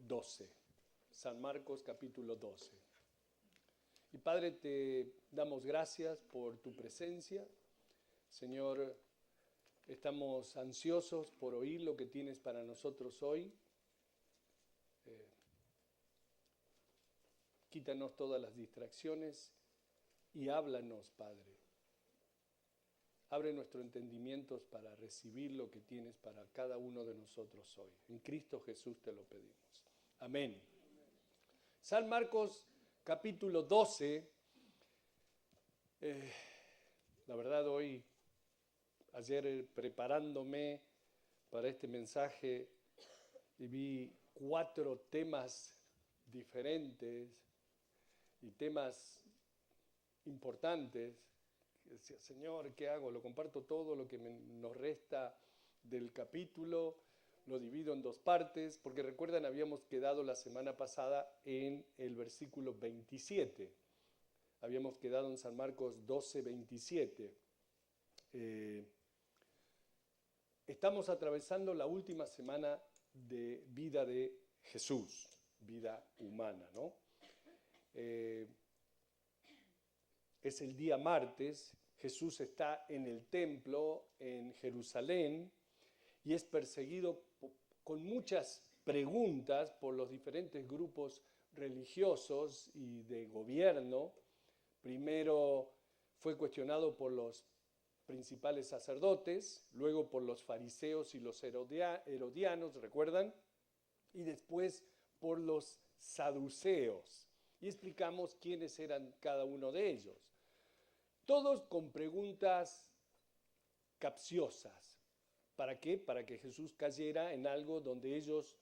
12. San Marcos capítulo 12. Y Padre, te damos gracias por tu presencia. Señor, estamos ansiosos por oír lo que tienes para nosotros hoy. Quítanos todas las distracciones y háblanos, Padre. Abre nuestros entendimientos para recibir lo que tienes para cada uno de nosotros hoy. En Cristo Jesús te lo pedimos. Amén. San Marcos capítulo 12. La verdad ayer preparándome para este mensaje, vi 4 temas diferentes y temas importantes. Decía, Señor, ¿qué hago? Lo comparto todo lo que nos resta del capítulo, lo divido en 2 partes, porque recuerdan, habíamos quedado la semana pasada en el versículo 27. Habíamos quedado en San Marcos 12, 27. Estamos atravesando la última semana de vida de Jesús, vida humana, ¿no? Es el día martes, Jesús está en el templo en Jerusalén y es perseguido con muchas preguntas por los diferentes grupos religiosos y de gobierno. Primero fue cuestionado por los principales sacerdotes, luego por los fariseos y los herodianos, ¿recuerdan? Y después por los saduceos. Y explicamos quiénes eran cada uno de ellos. Todos con preguntas capciosas. ¿Para qué? Para que Jesús cayera en algo donde ellos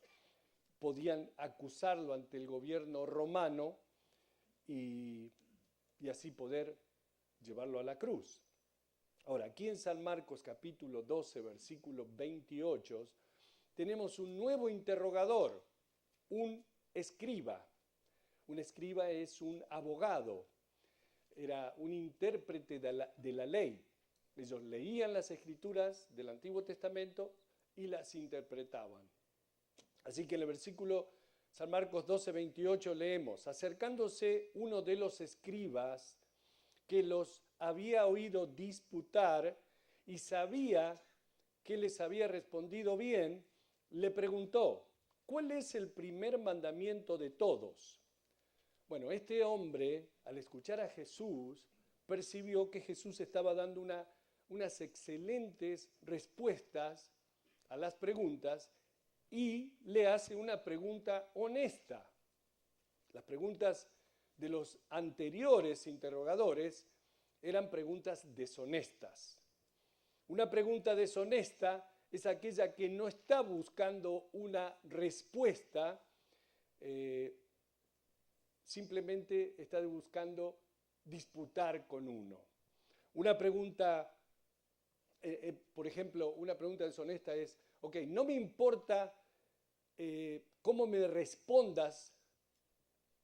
podían acusarlo ante el gobierno romano y así poder llevarlo a la cruz. Ahora, aquí en San Marcos capítulo 12, versículo 28, tenemos un nuevo interrogador, un escriba. Un escriba es un abogado, era un intérprete de la ley. Ellos leían las escrituras del Antiguo Testamento y las interpretaban. Así que en el versículo San Marcos 12, 28 leemos, acercándose uno de los escribas que los había oído disputar y sabía que les había respondido bien, le preguntó, ¿cuál es el primer mandamiento de todos? Bueno, este hombre, al escuchar a Jesús, percibió que Jesús estaba dando unas excelentes respuestas a las preguntas y le hace una pregunta honesta. Las preguntas de los anteriores interrogadores eran preguntas deshonestas. Una pregunta deshonesta es aquella que no está buscando una respuesta, simplemente está buscando disputar con uno. Una pregunta, por ejemplo, una pregunta deshonesta es, ok, no me importa cómo me respondas,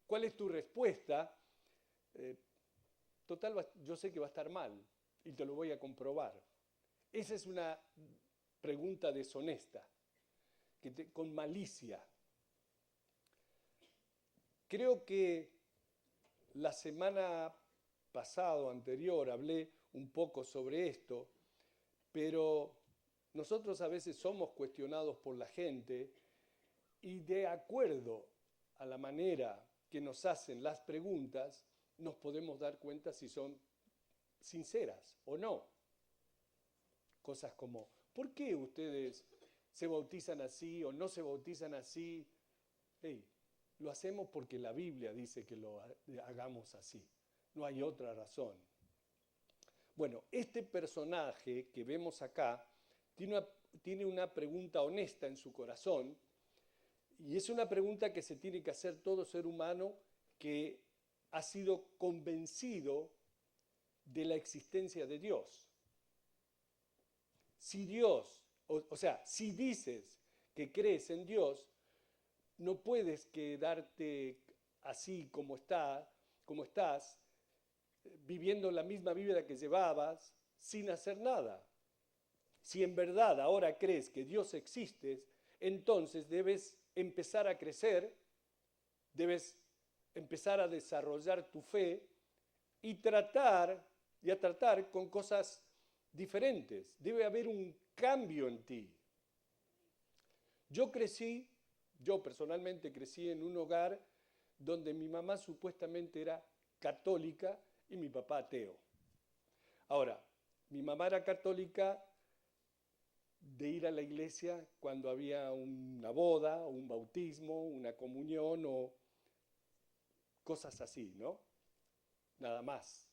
cuál es tu respuesta, total, yo sé que va a estar mal y te lo voy a comprobar. Esa es una pregunta deshonesta, con malicia. Creo que la semana pasada o anterior hablé un poco sobre esto, pero nosotros a veces somos cuestionados por la gente y de acuerdo a la manera que nos hacen las preguntas, nos podemos dar cuenta si son sinceras o no. Cosas como, ¿por qué ustedes se bautizan así o no se bautizan así? Hey, lo hacemos porque la Biblia dice que lo hagamos así. No hay otra razón. Bueno, este personaje que vemos acá tiene una pregunta honesta en su corazón y es una pregunta que se tiene que hacer todo ser humano que ha sido convencido de la existencia de Dios. Si Dios, si dices que crees en Dios, no puedes quedarte así como estás, viviendo la misma vida que llevabas, sin hacer nada. Si en verdad ahora crees que Dios existe, entonces debes empezar a crecer, debes empezar a desarrollar tu fe y a tratar con cosas diferentes. Debe haber un cambio en ti. Yo personalmente crecí en un hogar donde mi mamá supuestamente era católica y mi papá ateo. Ahora, mi mamá era católica de ir a la iglesia cuando había una boda, un bautismo, una comunión o cosas así, ¿no? Nada más.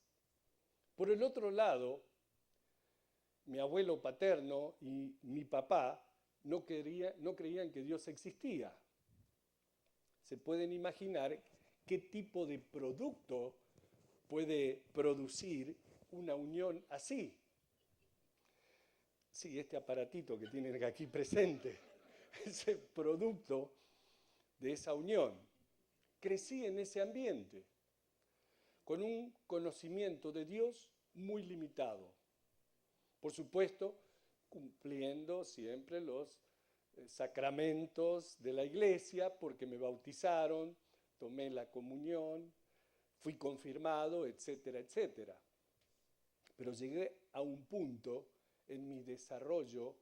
Por el otro lado, mi abuelo paterno y mi papá no creían que Dios existía. Se pueden imaginar qué tipo de producto puede producir una unión así. Sí, este aparatito que tienen aquí presente es el producto de esa unión. Crecí en ese ambiente, con un conocimiento de Dios muy limitado. Por supuesto, cumpliendo siempre los sacramentos de la iglesia, porque me bautizaron, tomé la comunión, fui confirmado, etcétera, etcétera. Pero llegué a un punto en mi desarrollo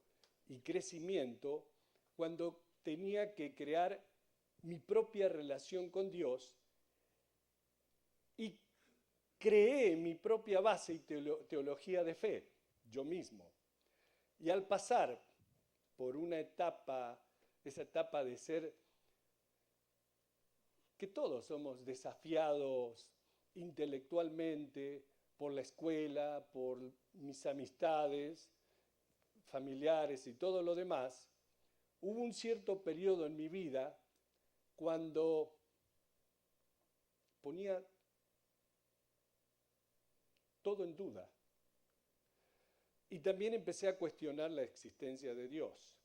y crecimiento cuando tenía que crear mi propia relación con Dios y creé mi propia base y teología de fe, yo mismo. Y al pasar por esa etapa de ser, que todos somos desafiados intelectualmente por la escuela, por mis amistades, familiares y todo lo demás, hubo un cierto periodo en mi vida cuando ponía todo en duda. Y también empecé a cuestionar la existencia de Dios.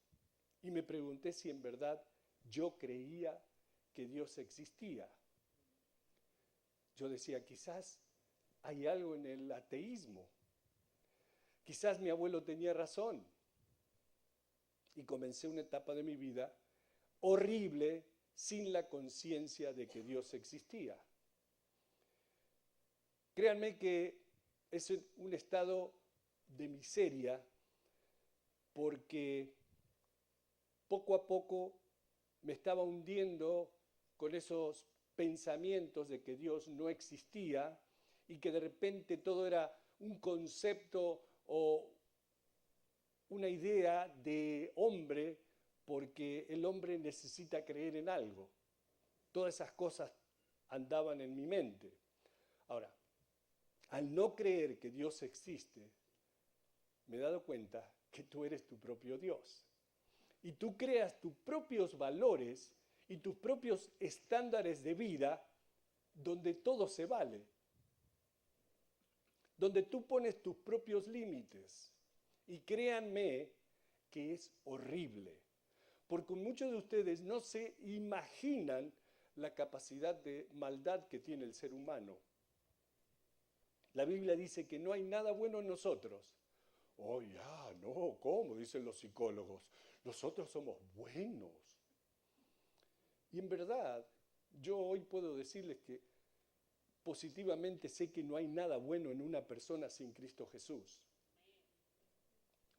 Y me pregunté si en verdad yo creía que Dios existía. Yo decía, quizás hay algo en el ateísmo. Quizás mi abuelo tenía razón. Y comencé una etapa de mi vida horrible sin la conciencia de que Dios existía. Créanme que es un estado de miseria porque poco a poco me estaba hundiendo con esos pensamientos de que Dios no existía y que de repente todo era un concepto o una idea de hombre porque el hombre necesita creer en algo. Todas esas cosas andaban en mi mente. Ahora, al no creer que Dios existe, me he dado cuenta que tú eres tu propio Dios. Y tú creas tus propios valores y tus propios estándares de vida donde todo se vale. Donde tú pones tus propios límites. Y créanme que es horrible. Porque muchos de ustedes no se imaginan la capacidad de maldad que tiene el ser humano. La Biblia dice que no hay nada bueno en nosotros. Oh, ya, no, ¿cómo? Dicen los psicólogos. Nosotros somos buenos. Y en verdad, yo hoy puedo decirles que positivamente sé que no hay nada bueno en una persona sin Cristo Jesús.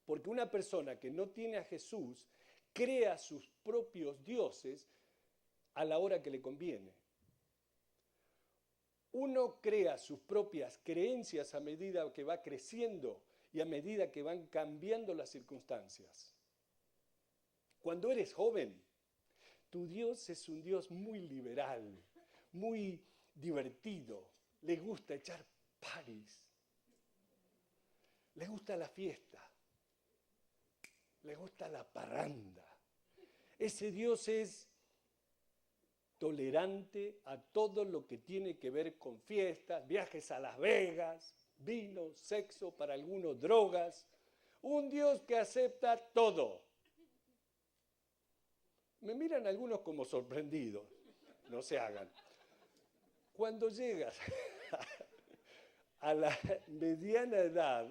Porque una persona que no tiene a Jesús crea sus propios dioses a la hora que le conviene. Uno crea sus propias creencias a medida que va creciendo y a medida que van cambiando las circunstancias. Cuando eres joven, tu Dios es un Dios muy liberal, muy divertido, le gusta echar parties, le gusta la fiesta, le gusta la parranda. Ese Dios es tolerante a todo lo que tiene que ver con fiestas, viajes a Las Vegas, vino, sexo, para algunos drogas. Un Dios que acepta todo. Me miran algunos como sorprendidos, no se hagan. Cuando llegas a la mediana edad,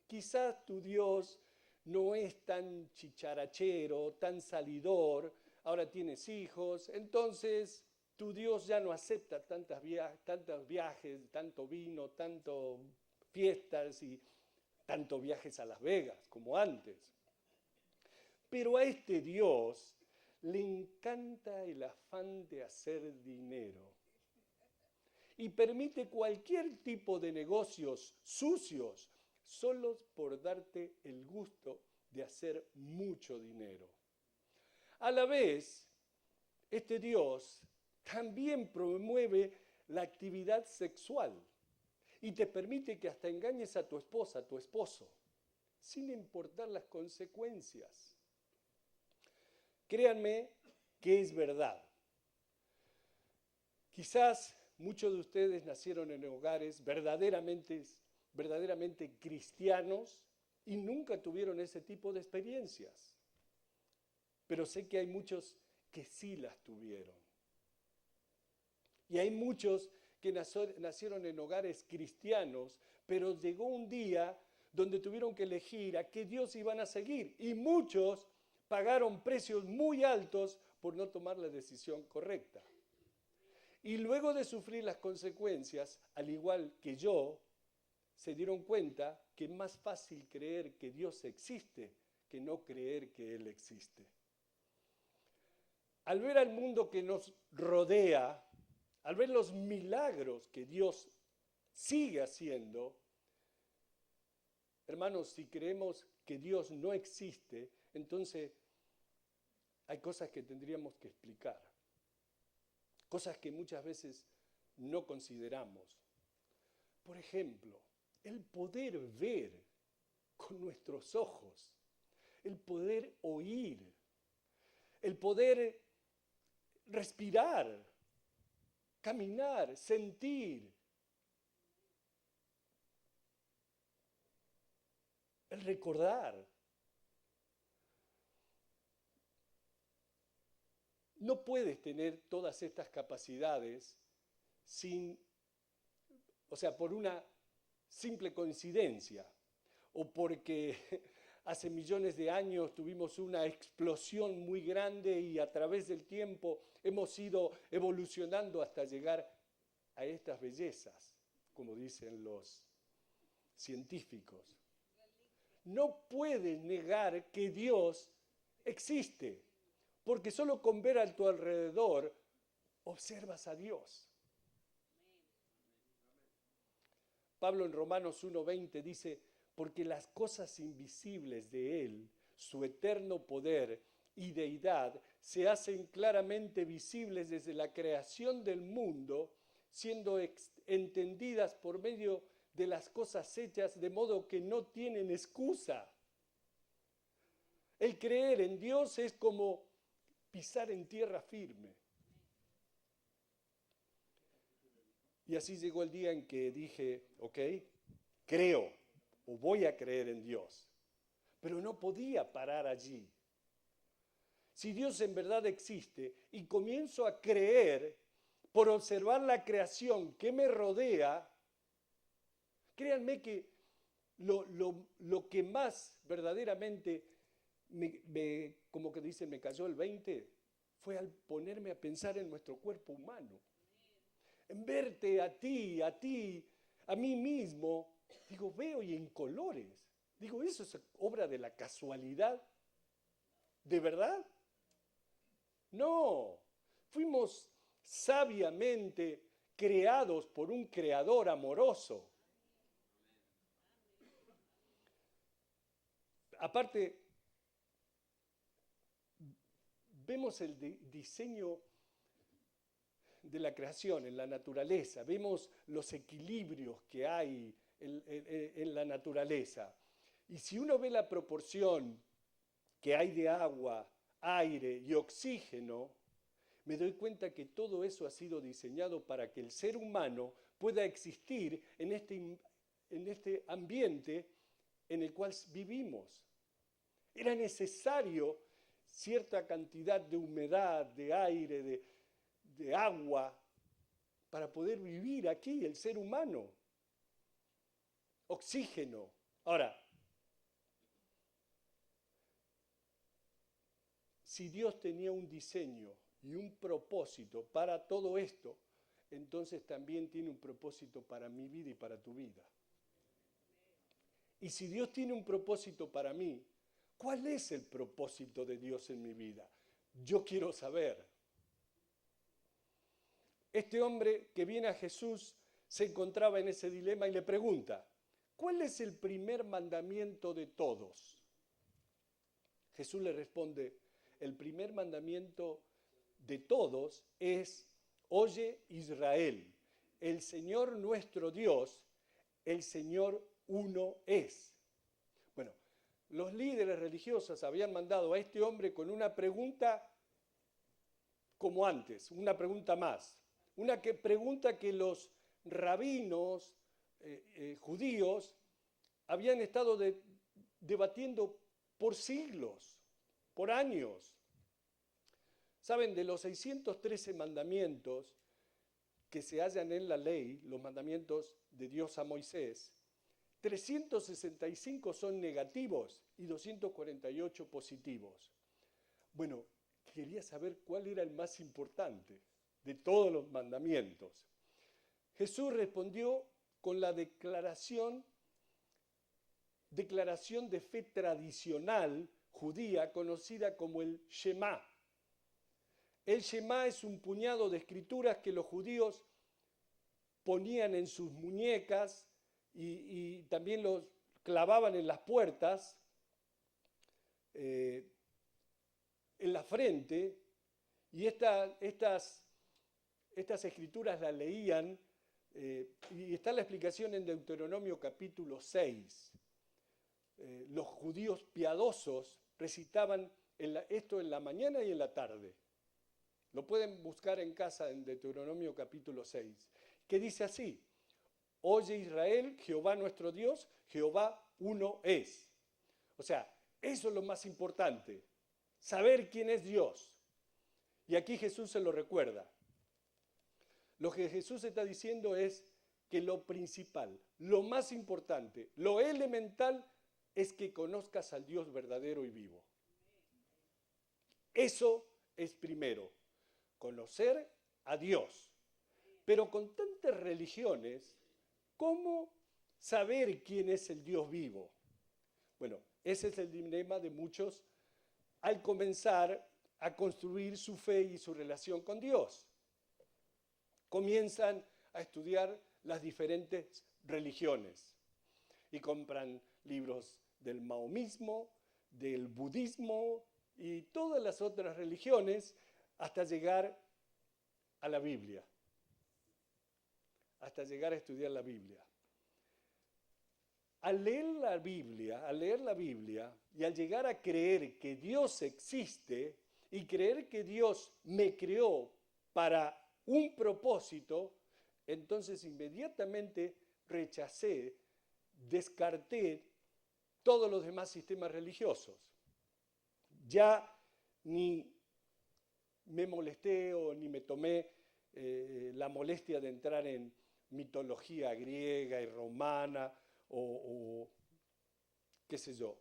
quizás tu Dios no es tan chicharachero, tan salidor, ahora tienes hijos, entonces tu Dios ya no acepta tantos viajes, tanto vino, tanto fiestas y tantos viajes a Las Vegas como antes. Pero a este Dios le encanta el afán de hacer dinero y permite cualquier tipo de negocios sucios solo por darte el gusto de hacer mucho dinero. A la vez, este Dios también promueve la actividad sexual y te permite que hasta engañes a tu esposa, a tu esposo, sin importar las consecuencias. Créanme que es verdad. Quizás muchos de ustedes nacieron en hogares verdaderamente cristianos y nunca tuvieron ese tipo de experiencias. Pero sé que hay muchos que sí las tuvieron. Y hay muchos que nacieron en hogares cristianos, pero llegó un día donde tuvieron que elegir a qué Dios iban a seguir. Y muchos pagaron precios muy altos por no tomar la decisión correcta. Y luego de sufrir las consecuencias, al igual que yo, se dieron cuenta que es más fácil creer que Dios existe que no creer que Él existe. Al ver al mundo que nos rodea, al ver los milagros que Dios sigue haciendo, hermanos, si creemos que Dios no existe, entonces hay cosas que tendríamos que explicar, cosas que muchas veces no consideramos. Por ejemplo, el poder ver con nuestros ojos, el poder oír, el poder respirar, caminar, sentir, el recordar. No puedes tener todas estas capacidades por una simple coincidencia o porque hace millones de años tuvimos una explosión muy grande y a través del tiempo hemos ido evolucionando hasta llegar a estas bellezas, como dicen los científicos. No puedes negar que Dios existe, porque solo con ver a tu alrededor observas a Dios. Pablo en Romanos 1:20 dice, porque las cosas invisibles de Él, su eterno poder y deidad, se hacen claramente visibles desde la creación del mundo, siendo entendidas por medio de las cosas hechas, de modo que no tienen excusa. El creer en Dios es como pisar en tierra firme. Y así llegó el día en que dije, ok, creo o voy a creer en Dios. Pero no podía parar allí. Si Dios en verdad existe y comienzo a creer por observar la creación que me rodea, créanme que lo que más verdaderamente como que dice, me cayó el 20, fue al ponerme a pensar en nuestro cuerpo humano. En verte a ti, a mí mismo, digo, veo y en colores. Digo, ¿eso es obra de la casualidad? ¿De verdad? No, fuimos sabiamente creados por un creador amoroso. Aparte, vemos el diseño de la creación en la naturaleza, vemos los equilibrios que hay en la naturaleza. Y si uno ve la proporción que hay de agua, aire y oxígeno, me doy cuenta que todo eso ha sido diseñado para que el ser humano pueda existir en este ambiente en el cual vivimos. Era necesario cierta cantidad de humedad, de aire, de agua, para poder vivir aquí, el ser humano. Oxígeno. Ahora, si Dios tenía un diseño y un propósito para todo esto, entonces también tiene un propósito para mi vida y para tu vida. Y si Dios tiene un propósito para mí, ¿cuál es el propósito de Dios en mi vida? Yo quiero saber. Este hombre que viene a Jesús se encontraba en ese dilema y le pregunta, ¿cuál es el primer mandamiento de todos? Jesús le responde, el primer mandamiento de todos es, oye Israel, el Señor nuestro Dios, el Señor uno es. Bueno, los líderes religiosos habían mandado a este hombre con una pregunta como antes, una pregunta más. Una pregunta que los rabinos judíos habían estado debatiendo por siglos, por años. Saben, de los 613 mandamientos que se hallan en la ley, los mandamientos de Dios a Moisés, 365 son negativos y 248 positivos. Bueno, quería saber cuál era el más importante de todos los mandamientos. Jesús respondió con la declaración de fe tradicional judía conocida como el Shema. El Shema es un puñado de escrituras que los judíos ponían en sus muñecas y también los clavaban en las puertas, en la frente, y estas escrituras las leían, y está la explicación en Deuteronomio capítulo 6. Los judíos piadosos recitaban esto en la mañana y en la tarde. Lo pueden buscar en casa en Deuteronomio capítulo 6, que dice así, oye Israel, Jehová nuestro Dios, Jehová uno es. O sea, eso es lo más importante, saber quién es Dios. Y aquí Jesús se lo recuerda. Lo que Jesús está diciendo es que lo principal, lo más importante, lo elemental es que conozcas al Dios verdadero y vivo. Eso es primero, conocer a Dios. Pero con tantas religiones, ¿cómo saber quién es el Dios vivo? Bueno, ese es el dilema de muchos al comenzar a construir su fe y su relación con Dios. Comienzan a estudiar las diferentes religiones y compran libros del maoísmo, del budismo y todas las otras religiones hasta llegar a la Biblia, hasta llegar a estudiar la Biblia. Al leer la Biblia y al llegar a creer que Dios existe y creer que Dios me creó para un propósito, entonces inmediatamente rechacé, descarté todos los demás sistemas religiosos. Ya ni me molesté o ni me tomé la molestia de entrar en mitología griega y romana o qué sé yo,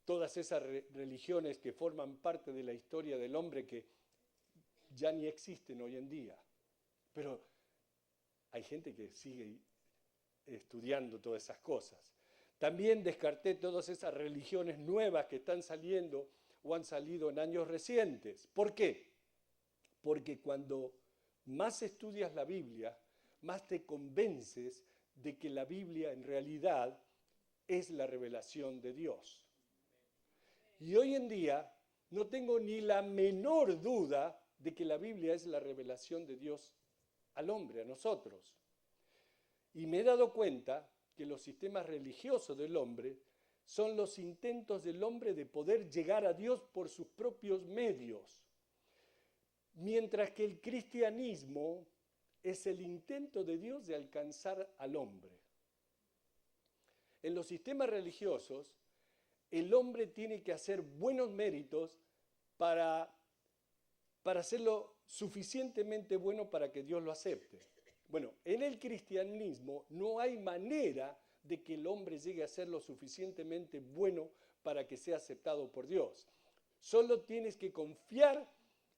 todas esas religiones que forman parte de la historia del hombre que ya ni existen hoy en día. Pero hay gente que sigue estudiando todas esas cosas. También descarté todas esas religiones nuevas que están saliendo o han salido en años recientes. ¿Por qué? Porque cuando más estudias la Biblia, más te convences de que la Biblia en realidad es la revelación de Dios. Y hoy en día no tengo ni la menor duda de que la Biblia es la revelación de Dios al hombre, a nosotros. Y me he dado cuenta que los sistemas religiosos del hombre son los intentos del hombre de poder llegar a Dios por sus propios medios, mientras que el cristianismo es el intento de Dios de alcanzar al hombre. En los sistemas religiosos, el hombre tiene que hacer buenos méritos para hacerlo suficientemente bueno para que Dios lo acepte. Bueno, en el cristianismo no hay manera de que el hombre llegue a ser lo suficientemente bueno para que sea aceptado por Dios. Solo tienes que confiar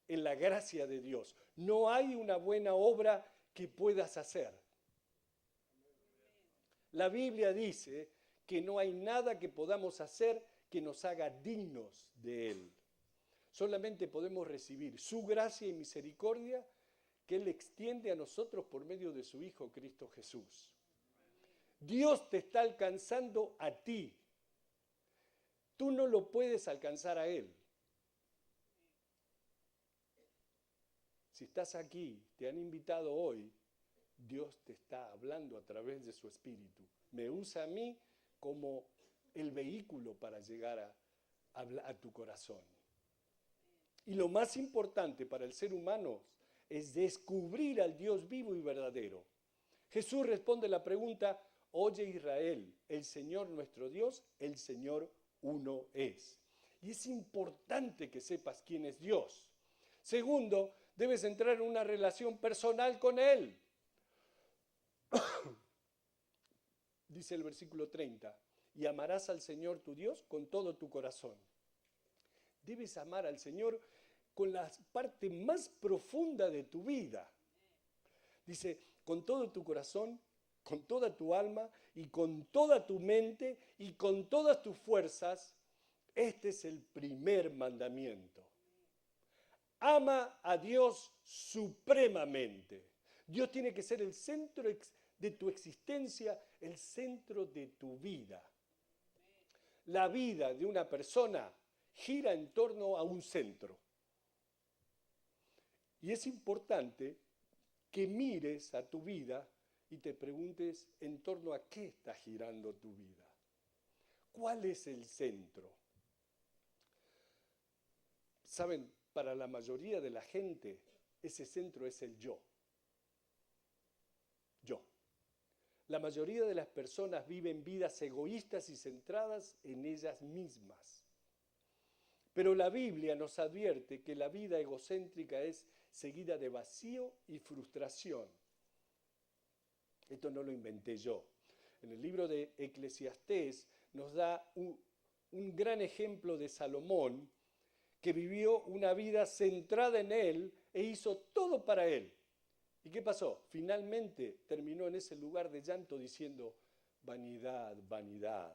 en la gracia de Dios. No hay una buena obra que puedas hacer. La Biblia dice que no hay nada que podamos hacer que nos haga dignos de Él. Solamente podemos recibir su gracia y misericordia que Él extiende a nosotros por medio de su Hijo Cristo Jesús. Dios te está alcanzando a ti. Tú no lo puedes alcanzar a Él. Si estás aquí, te han invitado hoy, Dios te está hablando a través de su Espíritu. Me usa a mí como el vehículo para llegar a tu corazón. Y lo más importante para el ser humano es descubrir al Dios vivo y verdadero. Jesús responde la pregunta: oye Israel, el Señor nuestro Dios, el Señor uno es. Y es importante que sepas quién es Dios. Segundo, debes entrar en una relación personal con Él. Dice el versículo 30, y amarás al Señor tu Dios con todo tu corazón. Debes amar al Señor con la parte más profunda de tu vida. Dice, con todo tu corazón, con toda tu alma y con toda tu mente y con todas tus fuerzas. Este es el primer mandamiento. Ama a Dios supremamente. Dios tiene que ser el centro de tu existencia, el centro de tu vida. La vida de una persona gira en torno a un centro. Y es importante que mires a tu vida y te preguntes en torno a qué está girando tu vida. ¿Cuál es el centro? Saben, para la mayoría de la gente, ese centro es el yo. Yo. La mayoría de las personas viven vidas egoístas y centradas en ellas mismas. Pero la Biblia nos advierte que la vida egocéntrica es seguida de vacío y frustración. Esto no lo inventé yo. En el libro de Eclesiastés nos da un gran ejemplo de Salomón, que vivió una vida centrada en él e hizo todo para él. ¿Y qué pasó? Finalmente terminó en ese lugar de llanto diciendo, vanidad, vanidad.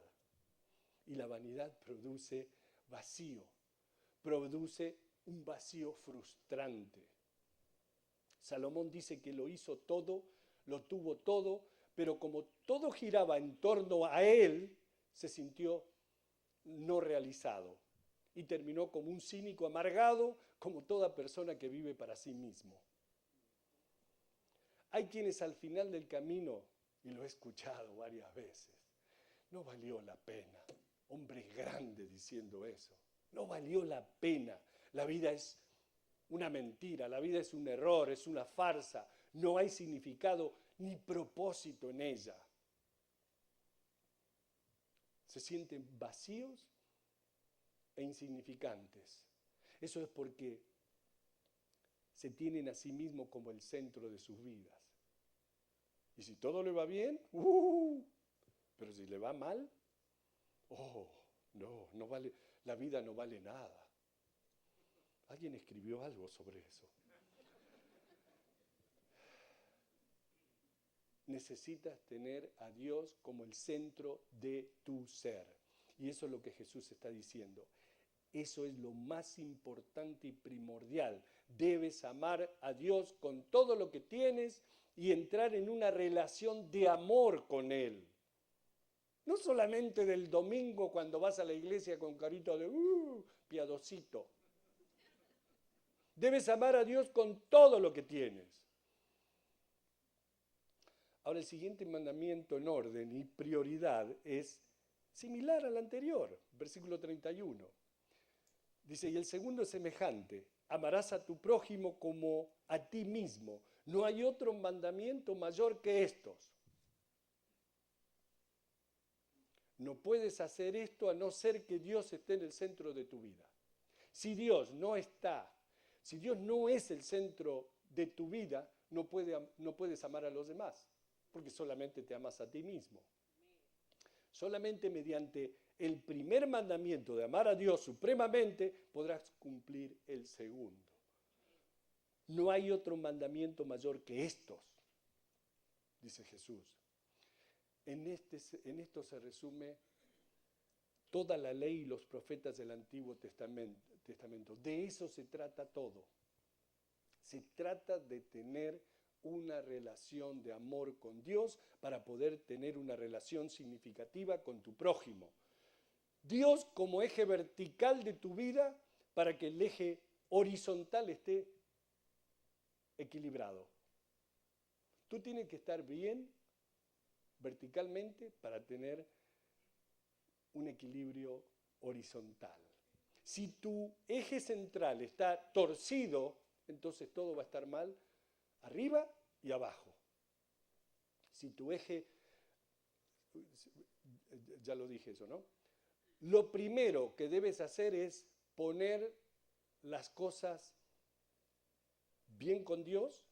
Y la vanidad produce vacío, produce un vacío frustrante. Salomón dice que lo hizo todo, lo tuvo todo, pero como todo giraba en torno a él, se sintió no realizado. Y terminó como un cínico amargado, como toda persona que vive para sí mismo. Hay quienes al final del camino, y lo he escuchado varias veces, no valió la pena. Hombres grandes diciendo eso. No valió la pena. La vida es una mentira, la vida es un error, es una farsa. No hay significado ni propósito en ella. Se sienten vacíos e insignificantes. Eso es porque se tienen a sí mismos como el centro de sus vidas. Y si todo le va bien, pero si le va mal, no vale, la vida no vale nada. Alguien escribió algo sobre eso. Necesitas tener a Dios como el centro de tu ser. Y eso es lo que Jesús está diciendo. Eso es lo más importante y primordial. Debes amar a Dios con todo lo que tienes y entrar en una relación de amor con Él. No solamente del domingo cuando vas a la iglesia con carita de piadosito. Debes amar a Dios con todo lo que tienes. Ahora, el siguiente mandamiento en orden y prioridad es similar al anterior, versículo 31. Dice, y el segundo es semejante, amarás a tu prójimo como a ti mismo. No hay otro mandamiento mayor que estos. No puedes hacer esto a no ser que Dios esté en el centro de tu vida. Si Dios no está, si Dios no es el centro de tu vida, no puedes amar a los demás, porque solamente te amas a ti mismo. Solamente mediante el primer mandamiento de amar a Dios supremamente, podrás cumplir el segundo. No hay otro mandamiento mayor que estos, dice Jesús. En esto se resume toda la ley y los profetas del Antiguo Testamento. De eso se trata todo. Se trata de tener una relación de amor con Dios para poder tener una relación significativa con tu prójimo. Dios como eje vertical de tu vida para que el eje horizontal esté equilibrado. Tú tienes que estar bien verticalmente para tener un equilibrio horizontal. Si tu eje central está torcido, entonces todo va a estar mal arriba y abajo. Si tu eje, ya lo dije eso, ¿no? Lo primero que debes hacer es poner las cosas bien con Dios,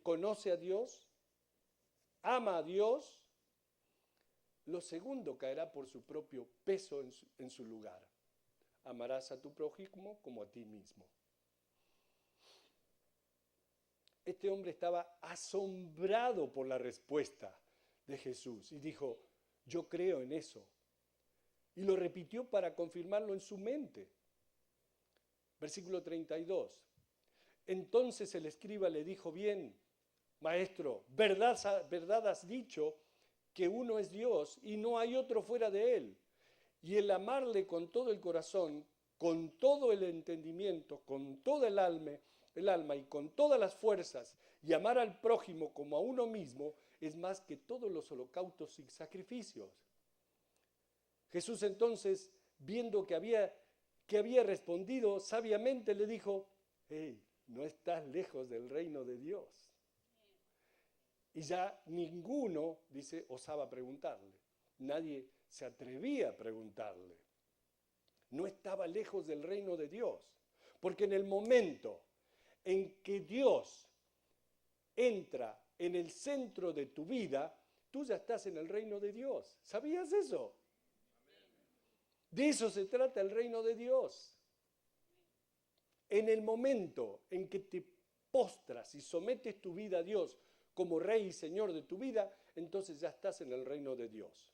conoce a Dios, ama a Dios. Lo segundo caerá por su propio peso en su lugar. Amarás a tu prójimo como a ti mismo. Este hombre estaba asombrado por la respuesta de Jesús y dijo, yo creo en eso. Y lo repitió para confirmarlo en su mente. Versículo 32. Entonces el escriba le dijo, bien, maestro, verdad has dicho que uno es Dios y no hay otro fuera de él. Y el amarle con todo el corazón, con todo el entendimiento, con toda el alma y con todas las fuerzas, y amar al prójimo como a uno mismo, es más que todos los holocaustos y sacrificios. Jesús entonces, viendo que había respondido sabiamente, le dijo, hey, no estás lejos del reino de Dios. Y ya ninguno, dice, osaba preguntarle. Nadie se atrevía a preguntarle. No estaba lejos del reino de Dios. Porque en el momento en que Dios entra en el centro de tu vida, tú ya estás en el reino de Dios. ¿Sabías eso? De eso se trata el reino de Dios. En el momento en que te postras y sometes tu vida a Dios como Rey y Señor de tu vida, entonces ya estás en el reino de Dios.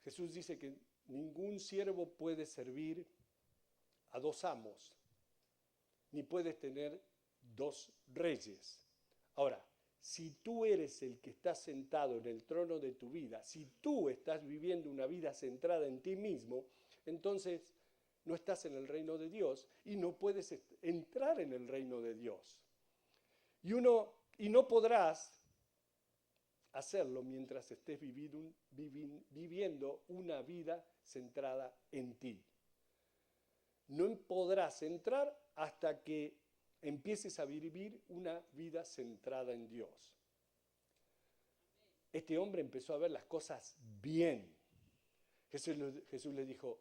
Jesús dice que ningún siervo puede servir a dos amos, ni puedes tener dos reyes. Ahora, si tú eres el que está sentado en el trono de tu vida, si tú estás viviendo una vida centrada en ti mismo, entonces no estás en el reino de Dios y no puedes entrar en el reino de Dios. Y no podrás hacerlo mientras estés viviendo una vida centrada en ti. No podrás entrar hasta que empieces a vivir una vida centrada en Dios. Este hombre empezó a ver las cosas bien. Jesús le dijo,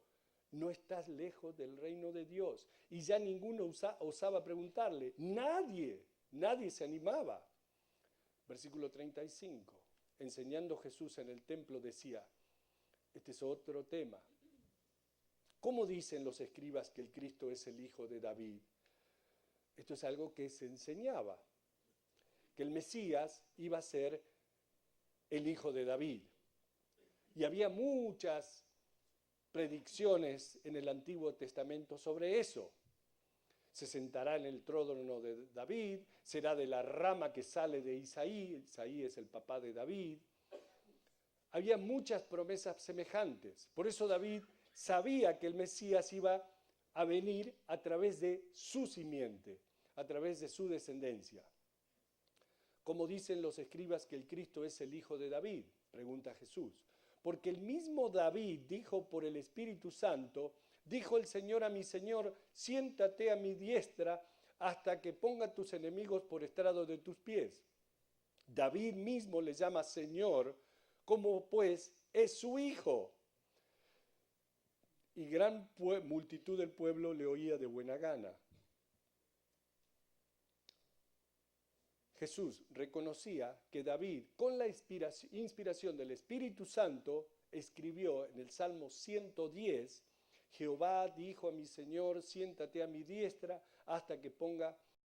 no estás lejos del reino de Dios. Y ya ninguno osaba preguntarle. Nadie se animaba. Versículo 35. Enseñando Jesús en el templo decía, este es otro tema. ¿Cómo dicen los escribas que el Cristo es el hijo de David? Esto es algo que se enseñaba, que el Mesías iba a ser el hijo de David. Y había muchas predicciones en el Antiguo Testamento sobre eso. Se sentará en el trono de David, será de la rama que sale de Isaí es el papá de David. Había muchas promesas semejantes. Por eso David sabía que el Mesías iba a venir a través de su simiente, a través de su descendencia. ¿Cómo dicen los escribas que el Cristo es el hijo de David? Pregunta Jesús. Porque el mismo David dijo por el Espíritu Santo, dijo el Señor a mi Señor, siéntate a mi diestra hasta que ponga tus enemigos por estrado de tus pies. David mismo le llama Señor, como pues es su hijo. Y gran multitud del pueblo le oía de buena gana. Jesús reconocía que David, con la inspiración del Espíritu Santo, escribió en el Salmo 110, Jehová dijo a mi Señor, siéntate a mi diestra hasta que ponga